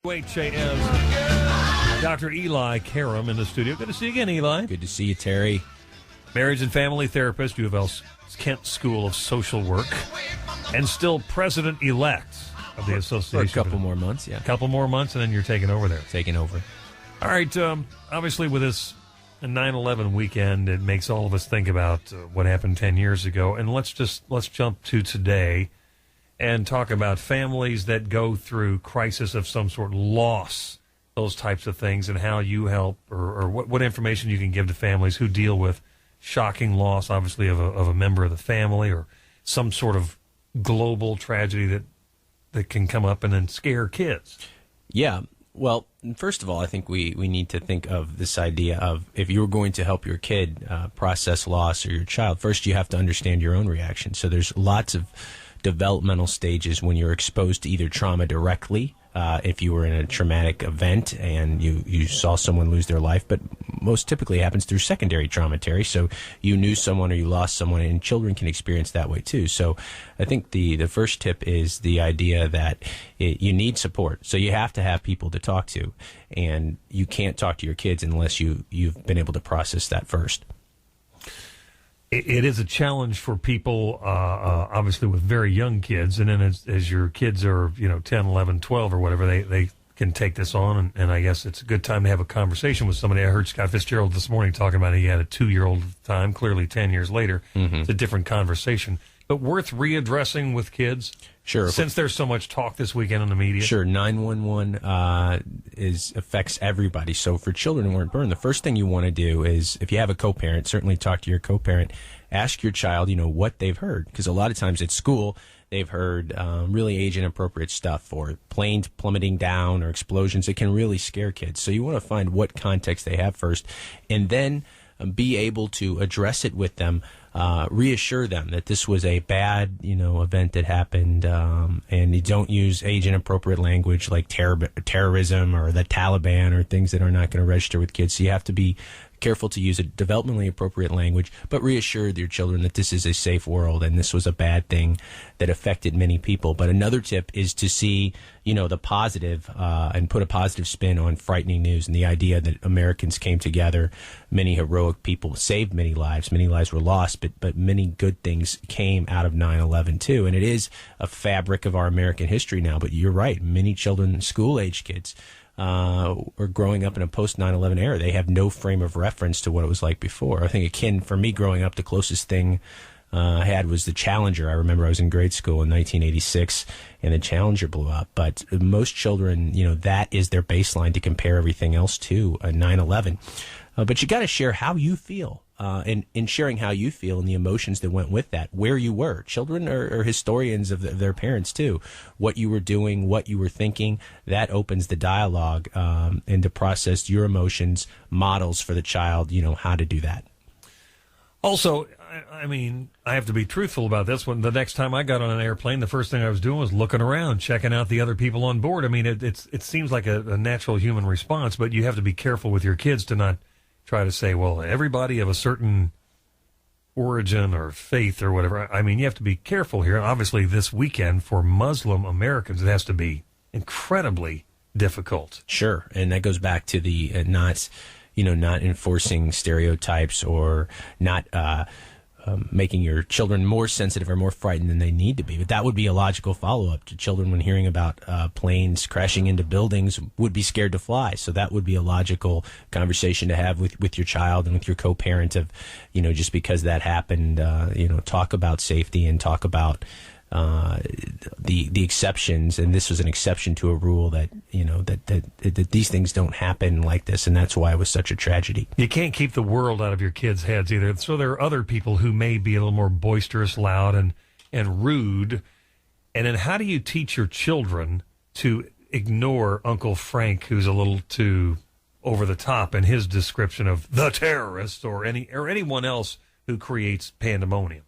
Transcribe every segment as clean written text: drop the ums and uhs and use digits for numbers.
WHAS, Dr. Eli Karam in the studio. Good to see you again, Eli. Good to see you, Terry. Marriage and family therapist, U of L's Kent School of Social Work, and still president-elect of the association. For a couple more months, yeah. A couple more months, and then you're taking over there. Taking over. All right, obviously with this 9/11 weekend, it makes all of us think about what happened 10 years ago. And let's jump to today and talk about families that go through crisis of some sort, loss, those types of things, and how you help or what information you can give to families who deal with shocking loss, obviously, of a member of the family or some sort of global tragedy that can come up and then scare kids. Yeah. Well, first of all, I think we need to think of this idea of if you're going to help your kid process loss or your child, first you have to understand your own reaction. So there's lots of developmental stages when you're exposed to either trauma directly, if you were in a traumatic event and you saw someone lose their life, but most typically happens through secondary trauma, Terry. So you knew someone or you lost someone, and children can experience that way too. So I think the first tip is the idea that you need support. So you have to have people to talk to, and you can't talk to your kids unless you've been able to process that first. It is a challenge for people, obviously, with very young kids. And then as your kids are, 10, 11, 12 or whatever, they can take this on. And I guess it's a good time to have a conversation with somebody. I heard Scott Fitzgerald this morning talking about he had a 2-year-old at the time, clearly 10 years later. Mm-hmm. It's a different conversation. But worth readdressing with kids? Sure. Since there's so much talk this weekend in the media. Sure. 911 affects everybody. So for children who weren't burned, the first thing you want to do is, if you have a co-parent, certainly talk to your co-parent. Ask your child, what they've heard. Because a lot of times at school, they've heard really age-inappropriate stuff, or planes plummeting down, or explosions. It can really scare kids. So you want to find what context they have first, and then be able to address it with them. Reassure them that this was a bad, event that happened, and you don't use age-inappropriate language like terrorism or the Taliban or things that are not going to register with kids. So you have to be careful to use a developmentally appropriate language, but reassure your children that this is a safe world and this was a bad thing that affected many people. But another tip is to see, the positive, and put a positive spin on frightening news, and the idea that Americans came together, many heroic people saved many lives were lost, but many good things came out of 9/11 too. And it is a fabric of our American history now. But you're right, many children, school-age kids, are growing up in a post-9/11 era. They have no frame of reference to what it was like before. I think for me growing up, the closest thing I had was the Challenger. I remember I was in grade school in 1986, and the Challenger blew up. But most children, that is their baseline to compare everything else to 9/11. But you got to share how you feel. And in sharing how you feel and the emotions that went with that, where you were. Children are historians of their parents, too. What you were doing, what you were thinking, that opens the dialogue and to process your emotions, models for the child, how to do that. Also, I have to be truthful about this. When the next time I got on an airplane, the first thing I was doing was looking around, checking out the other people on board. It seems like a natural human response, but you have to be careful with your kids to not try to say, well, everybody of a certain origin or faith or whatever. You have to be careful here. Obviously, this weekend for Muslim Americans, it has to be incredibly difficult. Sure, and that goes back to the not enforcing stereotypes or not making your children more sensitive or more frightened than they need to be. But that would be a logical follow-up to children when hearing about planes crashing into buildings would be scared to fly. So that would be a logical conversation to have with your child and with your co-parent of, just because that happened, talk about safety and talk about the exceptions, and this was an exception to a rule that that these things don't happen like this, and that's why it was such a tragedy. You can't keep the world out of your kids' heads either. So there are other people who may be a little more boisterous, loud, and rude. And then how do you teach your children to ignore Uncle Frank, who's a little too over the top in his description of the terrorists or anyone else who creates pandemonium?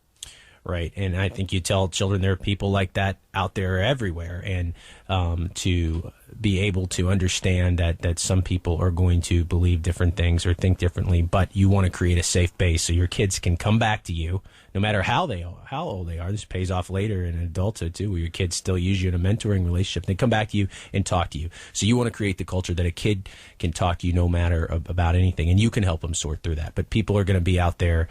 Right, and I think you tell children there are people like that out there everywhere, and to be able to understand that some people are going to believe different things or think differently, but you want to create a safe base so your kids can come back to you no matter how old they are. This pays off later in adulthood too, where your kids still use you in a mentoring relationship. They come back to you and talk to you. So you want to create the culture that a kid can talk to you no matter about anything, and you can help them sort through that. But people are going to be out there,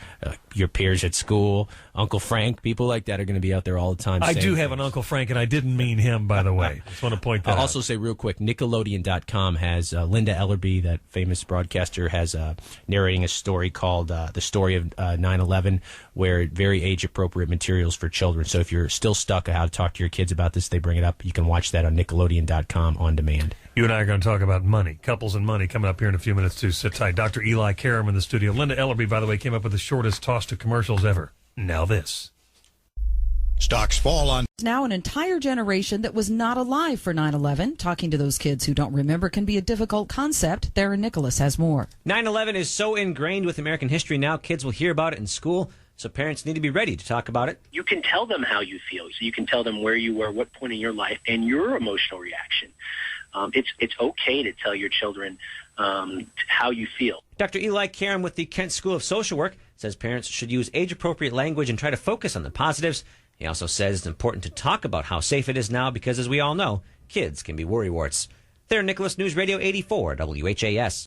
your peers at school, Uncle Frank, people like that are going to be out there all the time. I do have an Uncle Frank, and I didn't mean him, by the way. Just want to point that out. I'll also say real quick, Nickelodeon.com has Linda Ellerby, that famous broadcaster, has narrating a story called The Story of 9/11, where very age-appropriate materials for children. So if you're still stuck on how to talk to your kids about this, they bring it up. You can watch that on Nickelodeon.com on demand. You and I are going to talk about money, couples and money, coming up here in a few minutes, too. Sit tight. Dr. Eli Karam in the studio. Linda Ellerby, by the way, came up with the shortest toss to commercials ever. Now this. Stocks fall on. Now an entire generation that was not alive for 9/11. Talking to those kids who don't remember can be a difficult concept. Theron Nicholas has more. 9/11 is so ingrained with American history now, kids will hear about it in school, so parents need to be ready to talk about it. You can tell them how you feel. So you can tell them where you were, what point in your life, and your emotional reaction. It's okay to tell your children how you feel. Dr. Eli Karam with the Kent School of Social Work says parents should use age-appropriate language and try to focus on the positives. He also says it's important to talk about how safe it is now because, as we all know, kids can be worrywarts. There, Nicholas News Radio 84, WHAS.